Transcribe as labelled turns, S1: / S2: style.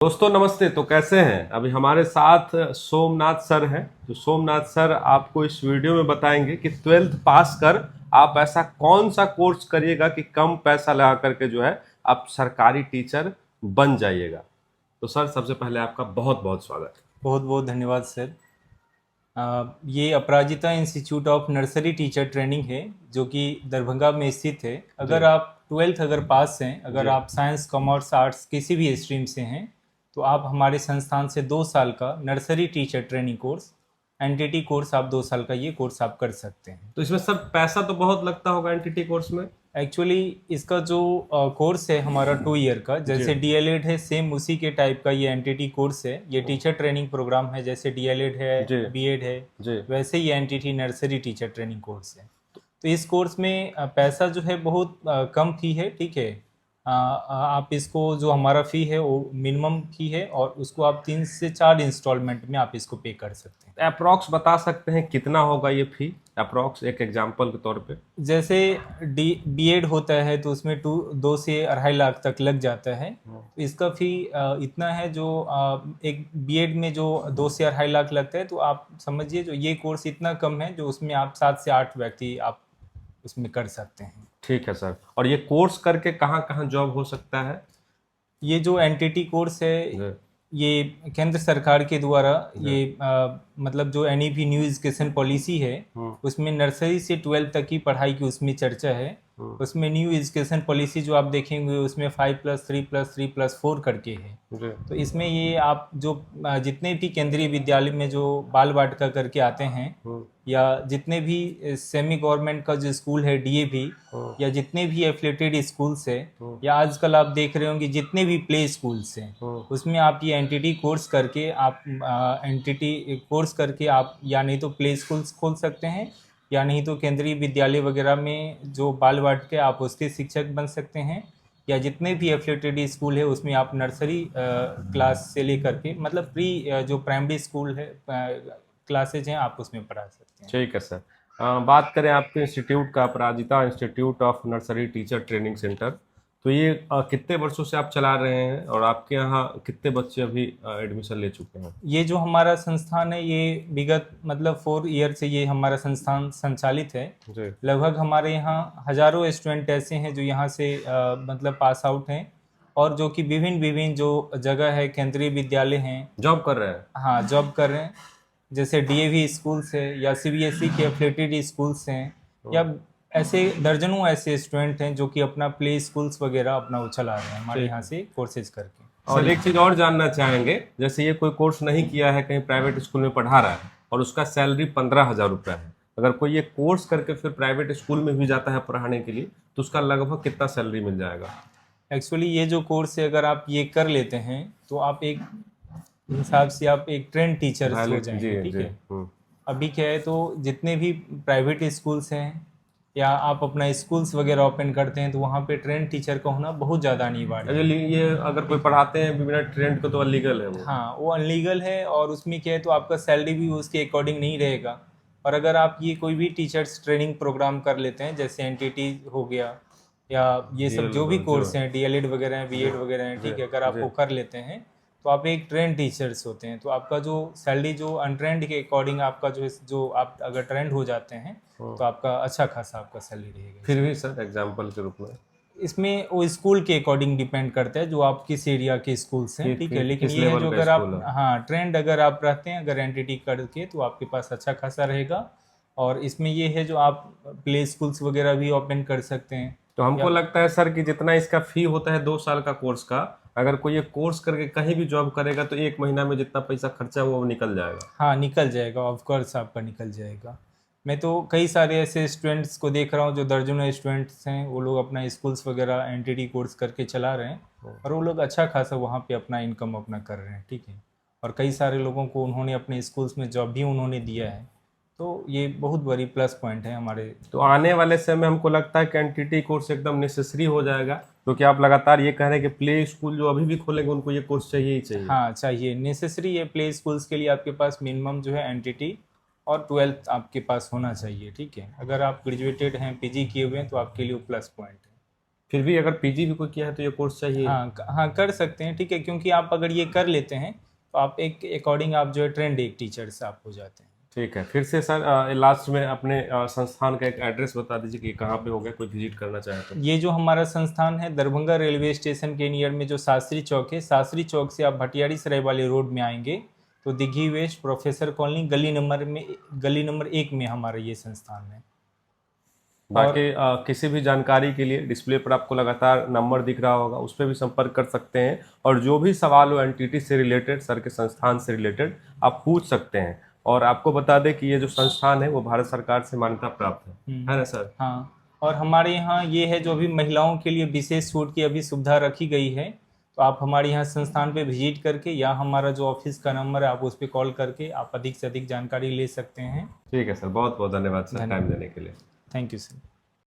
S1: दोस्तों नमस्ते। तो कैसे हैं? अभी हमारे साथ सोमनाथ सर हैं। तो सोमनाथ सर आपको इस वीडियो में बताएंगे कि 12th पास कर आप ऐसा कौन सा कोर्स करिएगा कि कम पैसा लगा करके जो है आप सरकारी टीचर बन जाइएगा। तो सर सबसे पहले आपका बहुत बहुत स्वागत है।
S2: बहुत बहुत धन्यवाद सर। ये Aparajita institute of nursery teacher training है जो कि दरभंगा में स्थित है।
S1: जी
S2: अगर आप 12th अगर पास हैं, अगर
S1: जी।
S2: आप साइंस कॉमर्स आर्ट्स किसी भी स्ट्रीम से हैं, तो आप हमारे संस्थान से 2 साल का nursery teacher training course NTT course आप 2 साल का ये कोर्स आप कर सकते हैं।
S1: तो इसमें सर पैसा तो बहुत लगता होगा एनटीटी कोर्स में।
S2: एक्चुअली इसका जो कोर्स है हमारा 2 ईयर का,
S1: जी
S2: जैसे डीएलएड है सेम उसी के टाइप का ये एनटीटी कोर्स है। ये टीचर ट्रेनिंग प्रोग्राम है, जैसे डीएलएड है,
S1: जी
S2: बीएड है,
S1: जी।
S2: वैसे ही NTT nursery teacher training course है। तो इस कोर्स में पैसा जो है बहुत कम फी है, ठीक है। आप इसको जो हमारा फ़ी है वो मिनिमम फ़ी है और उसको आप 3 से 4 इंस्टॉलमेंट में आप इसको पे कर सकते हैं।
S1: अप्रोक्स बता सकते हैं कितना होगा ये फी? अप्रोक्स एक एग्जांपल के तौर पे।
S2: जैसे डी बीएड होता है तो उसमें 2 से 2.5 लाख तक लग जाता है। तो इसका फ़ी इतना है जो एक बीएड में जो 2 से 2.5 लाख लगता है, तो आप समझिए जो ये कोर्स इतना कम है जो उसमें आप 7 से 8 व्यक्ति आप उसमें कर सकते हैं।
S1: ठीक है सर। और ये कोर्स करके कहाँ कहाँ जॉब हो सकता है?
S2: ये जो एनटीटी कोर्स है
S1: जी
S2: ये केंद्र सरकार के द्वारा
S1: जी।
S2: ये मतलब जो एनईपी न्यू एजुकेशन पॉलिसी है
S1: हम्म
S2: उसमें नर्सरी से 12th तक की पढ़ाई की उसमें चर्चा है।
S1: हम्म।
S2: उसमें न्यू एजुकेशन पॉलिसी जो आप देखेंगे उसमें 5+3+3+4 करके है।
S1: जी
S2: तो इसमें ये आप जो जितने भी केंद्रीय विद्यालय में जो बाल वाटिका करके आते हैं,
S1: हम्म
S2: या जितने भी सेमी गवर्नमेंट का जो स्कूल है डीएवी,
S1: हम्म
S2: या जितने भी एफिलेटेड स्कूल्स है,
S1: हम्म
S2: या आजकल आप देख रहे होंगे जितने भी प्ले स्कूल्स हैं,
S1: हम्म।
S2: उसमें आप ये एनटीटी कोर्स करके आप एनटीटी कोर्स करके आप या नहीं तो प्ले स्कूल्स खोल सकते हैं, या नहीं तो केंद्रीय विद्यालय वगैरह में जो बाल वाटिका आप उसके शिक्षक बन सकते हैं, या जितने भी एफिलेटेड स्कूल है उसमें आप नर्सरी क्लास से लेकर के मतलब प्री जो प्राइमरी स्कूल है क्लासेज हैं आप उसमें पढ़ा सकते हैं।
S1: ठीक है सर। बात करें आपके इंस्टीट्यूट का, Aparajita institute of nursery teacher training centre. तो ये कितने वर्षों से आप चला रहे हैं और आपके यहाँ कितने बच्चे अभी एडमिशन ले चुके हैं?
S2: ये जो हमारा संस्थान है ये विगत मतलब 4 ईयर से ये हमारा संस्थान संचालित है।
S1: जी।
S2: लगभग हमारे यहाँ हजारों स्टूडेंट ऐसे हैं जो यहाँ से मतलब पास आउट हैं, और जो कि विभिन्न विभिन्न जो जगह है केंद्रीय विद्यालय हैं,
S1: जॉब कर रहे हैं?
S2: हाँ जॉब कर रहे हैं। जैसे डीएवी स्कूल्स है या सीबीएसई के एफिलेटेड स्कूल्स हैं, या ऐसे दर्जनों ऐसे स्टूडेंट हैं जो कि अपना प्ले स्कूल्स वगैरह अपना वो चला रहे हैं हमारे
S1: ठीक
S2: यहाँ
S1: है।
S2: से कोर्सेज करके।
S1: और एक चीज़ और जानना चाहेंगे, जैसे ये कोई कोर्स नहीं किया है, कहीं प्राइवेट स्कूल में पढ़ा रहा है और उसका सैलरी 15,000 रुपये है, अगर कोई ये कोर्स करके फिर प्राइवेट स्कूल में भी जाता है पढ़ाने के लिए तो उसका लगभग कितना सैलरी मिल जाएगा?
S2: एक्चुअली ये जो कोर्स है अगर आप ये कर लेते हैं तो आप एक हिसाब से आप एक ट्रेंड टीचर हो
S1: वैलिड जी
S2: जाएंगे, ठीक
S1: जी।
S2: है। अभी क्या है तो जितने भी प्राइवेट स्कूल्स हैं या आप अपना स्कूल्स वगैरह ओपन करते हैं तो वहाँ पे ट्रेंड टीचर का होना बहुत ज़्यादा अनिवार्य है,
S1: ये अगर कोई
S2: ठीक है।
S1: पढ़ाते हैं बिना ट्रेंड को तो अलीगल है वो।
S2: हाँ वो अनलीगल है, और उसमें क्या है तो आपका सैलरी भी उसके अकॉर्डिंग नहीं रहेगा। और अगर आप ये कोई भी टीचर्स ट्रेनिंग प्रोग्राम कर लेते हैं जैसे एनटीटी हो गया, या ये सब जो भी
S1: जो
S2: कोर्स हैं डीएलएड वगैरह हैं बीएड वगैरह हैं,
S1: जी
S2: ठीक है, अगर आप
S1: जी।
S2: वो कर लेते हैं तो आप एक ट्रेंड टीचर्स होते हैं। तो आपका जो सैलरी जो अनट्रेंड के अकॉर्डिंग आपका जो आप अगर ट्रेंड हो जाते हैं तो आपका अच्छा खासा आपका सैलरी रहेगा
S1: फिर
S2: इसमें।
S1: भी सर एग्जाम्पल के रूप में
S2: इसमें वो स्कूल के अकॉर्डिंग डिपेंड करता है जो आप किस एरिया के स्कूल्स हैं, ठीक है। लेकिन
S1: किस
S2: ये है
S1: लेवल
S2: जो
S1: का
S2: अगर आप
S1: स्कूल है?
S2: हाँ ट्रेंड अगर आप रहते हैं अगर एनटीटी करके तो आपके पास अच्छा खासा रहेगा। और इसमें ये है जो आप प्ले स्कूल्स वगैरह भी ओपन कर सकते हैं,
S1: तो हमको
S2: या
S1: लगता है सर कि जितना इसका फी होता है 2 साल का कोर्स का, अगर कोई ये कोर्स करके कहीं भी जॉब करेगा तो एक महीना में जितना पैसा खर्चा हुआ वो निकल जाएगा।
S2: हाँ निकल जाएगा, ऑफ कोर्स आपका निकल जाएगा। मैं तो कई सारे ऐसे स्टूडेंट्स को देख रहा हूँ जो दर्जनों स्टूडेंट्स हैं, वो लोग अपना स्कूल्स वगैरह एनटीटी कोर्स करके चला रहे हैं, और वो लोग अच्छा खासा वहाँ पे अपना इनकम अपना कर रहे हैं, ठीक है। और कई सारे लोगों को उन्होंने अपने स्कूल्स में जॉब भी उन्होंने दिया है। तो ये बहुत बड़ी प्लस पॉइंट है हमारे।
S1: तो आने वाले समय में हमको लगता है कि एनटीटी कोर्स एकदम नेसेसरी हो जाएगा, क्योंकि आप लगातार ये कह रहे हैं कि प्ले स्कूल जो अभी भी खोलेंगे उनको ये कोर्स चाहिए ही चाहिए।
S2: हाँ चाहिए, नेसेसरी है। प्ले स्कूल्स के लिए आपके पास मिनिमम जो है एनटीटी और 12th आपके पास होना चाहिए, ठीक है। अगर आप ग्रेजुएटेड हैं पीजी किए हुए हैं तो आपके लिए प्लस पॉइंट है।
S1: फिर भी अगर पीजी भी कोई किया है तो ये कोर्स चाहिए।
S2: हाँ कर सकते हैं, ठीक है, क्योंकि आप अगर ये कर लेते हैं तो आप एक अकॉर्डिंग आप जो है ट्रेंड एक टीचर से आप हो जाते हैं।
S1: ठीक है, फिर से सर लास्ट में अपने संस्थान का एक एड्रेस बता दीजिए कि कहाँ पे होगा, कोई विजिट करना चाहे तो।
S2: ये जो हमारा संस्थान है दरभंगा रेलवे स्टेशन के नियर में जो शास्त्री चौक है, शास्त्री चौक से आप भटियारी सराय वाले रोड में आएंगे तो दिघी वेस्ट प्रोफेसर कॉलोनी गली नंबर 1 में हमारा ये संस्थान है।
S1: बाकी किसी भी जानकारी के लिए डिस्प्ले पर आपको लगातार नंबर दिख रहा होगा, उस पर भी संपर्क कर सकते हैं और जो भी सवाल हो एनटीटी से रिलेटेड, सर के संस्थान से रिलेटेड आप पूछ सकते हैं। और आपको बता दें कि ये जो संस्थान है वो भारत सरकार से मान्यता प्राप्त है ना सर?
S2: हाँ, और हमारे यहाँ ये है जो अभी महिलाओं के लिए विशेष छूट की अभी सुविधा रखी गई है, तो आप हमारे यहाँ संस्थान पे विजिट करके या हमारा जो ऑफिस का नंबर है आप उस पर कॉल करके आप अधिक से अधिक जानकारी ले सकते हैं।
S1: ठीक है सर, बहुत बहुत धन्यवाद सर टाइम देने के लिए।
S2: Thank you sir.